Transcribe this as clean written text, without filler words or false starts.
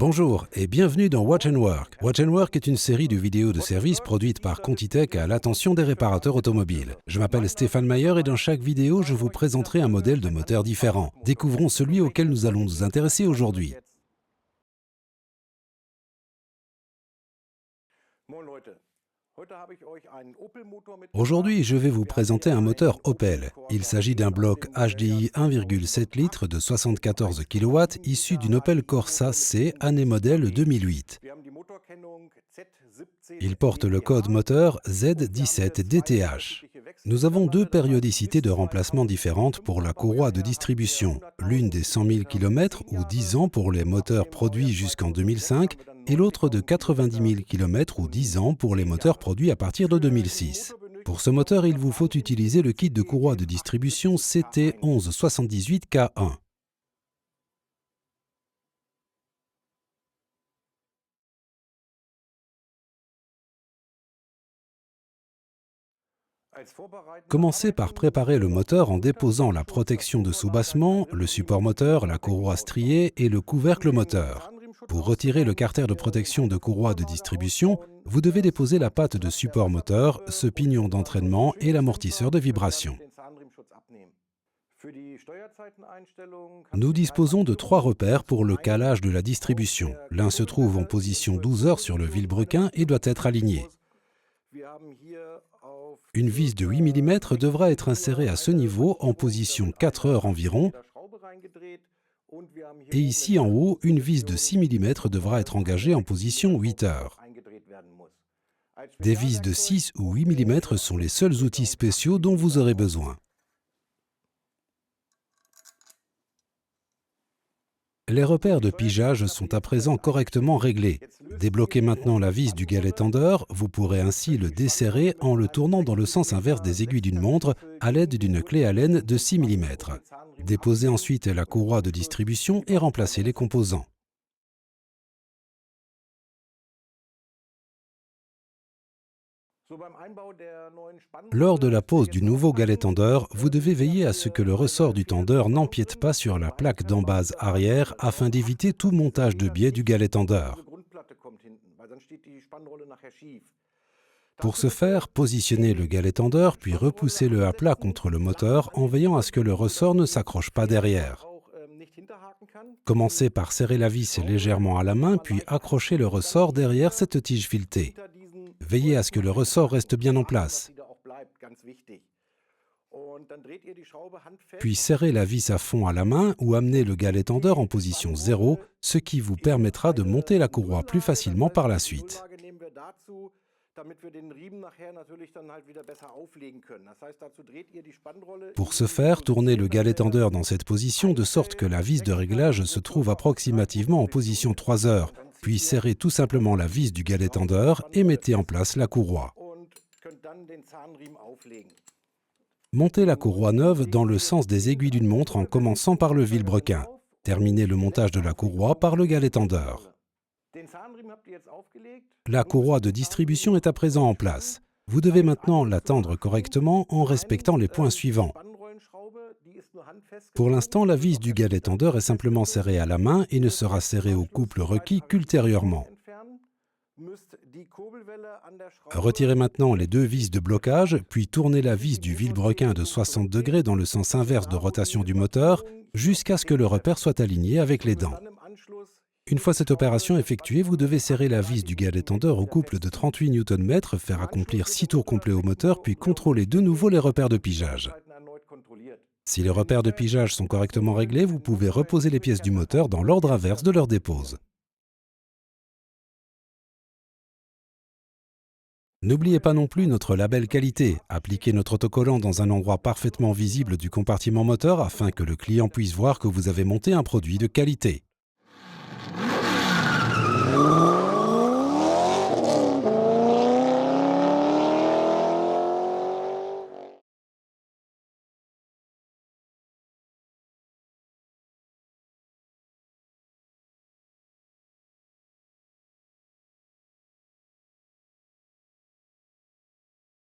Bonjour et bienvenue dans Watch & Work. Watch & Work est une série de vidéos de services produites par Contitech à l'attention des réparateurs automobiles. Je m'appelle Stéphane Mayer et dans chaque vidéo, je vous présenterai un modèle de moteur différent. Découvrons celui auquel nous allons nous intéresser aujourd'hui. Aujourd'hui, je vais vous présenter un moteur Opel. Il s'agit d'un bloc HDI 1,7 litres de 74 kW issu d'une Opel Corsa C, année modèle 2008. Il porte le code moteur Z17DTH. Nous avons deux périodicités de remplacement différentes pour la courroie de distribution, l'une des 100 000 km ou 10 ans pour les moteurs produits jusqu'en 2005 et l'autre de 90 000 km ou 10 ans pour les moteurs produits à partir de 2006. Pour ce moteur, il vous faut utiliser le kit de courroie de distribution CT1178K1. Commencez par préparer le moteur en déposant la protection de soubassement, le support moteur, la courroie striée et le couvercle moteur. Pour retirer le carter de protection de courroie de distribution, vous devez déposer la patte de support moteur, ce pignon d'entraînement et l'amortisseur de vibration. Nous disposons de 3 repères pour le calage de la distribution. L'un se trouve en position 12 heures sur le vilebrequin et doit être aligné. Une vis de 8 mm devra être insérée à ce niveau en position 4 heures environ. Et ici en haut, une vis de 6 mm devra être engagée en position 8 heures. Des vis de 6 ou 8 mm sont les seuls outils spéciaux dont vous aurez besoin. Les repères de pigeage sont à présent correctement réglés. Débloquez maintenant la vis du galet tendeur, vous pourrez ainsi le desserrer en le tournant dans le sens inverse des aiguilles d'une montre à l'aide d'une clé Allen de 6 mm. Déposez ensuite la courroie de distribution et remplacez les composants. Lors de la pose du nouveau galet tendeur, vous devez veiller à ce que le ressort du tendeur n'empiète pas sur la plaque d'embase arrière afin d'éviter tout montage de biais du galet tendeur. Pour ce faire, positionnez le galet tendeur puis repoussez-le à plat contre le moteur en veillant à ce que le ressort ne s'accroche pas derrière. Commencez par serrer la vis légèrement à la main puis accrochez le ressort derrière cette tige filetée. Veillez à ce que le ressort reste bien en place. Puis serrez la vis à fond à la main ou amenez le galet tendeur en position 0, ce qui vous permettra de monter la courroie plus facilement par la suite. Pour ce faire, tournez le galet tendeur dans cette position de sorte que la vis de réglage se trouve approximativement en position 3 heures, puis serrez tout simplement la vis du galet tendeur et mettez en place la courroie. Montez la courroie neuve dans le sens des aiguilles d'une montre en commençant par le vilebrequin. Terminez le montage de la courroie par le galet tendeur. La courroie de distribution est à présent en place. Vous devez maintenant la tendre correctement en respectant les points suivants. Pour l'instant, la vis du galet tendeur est simplement serrée à la main et ne sera serrée au couple requis qu'ultérieurement. Retirez maintenant les 2 vis de blocage, puis tournez la vis du vilebrequin de 60 degrés dans le sens inverse de rotation du moteur jusqu'à ce que le repère soit aligné avec les dents. Une fois cette opération effectuée, vous devez serrer la vis du galet tendeur au couple de 38 Nm, faire accomplir 6 tours complets au moteur, puis contrôler de nouveau les repères de pigeage. Si les repères de pigeage sont correctement réglés, vous pouvez reposer les pièces du moteur dans l'ordre inverse de leur dépose. N'oubliez pas non plus notre label qualité. Appliquez notre autocollant dans un endroit parfaitement visible du compartiment moteur afin que le client puisse voir que vous avez monté un produit de qualité.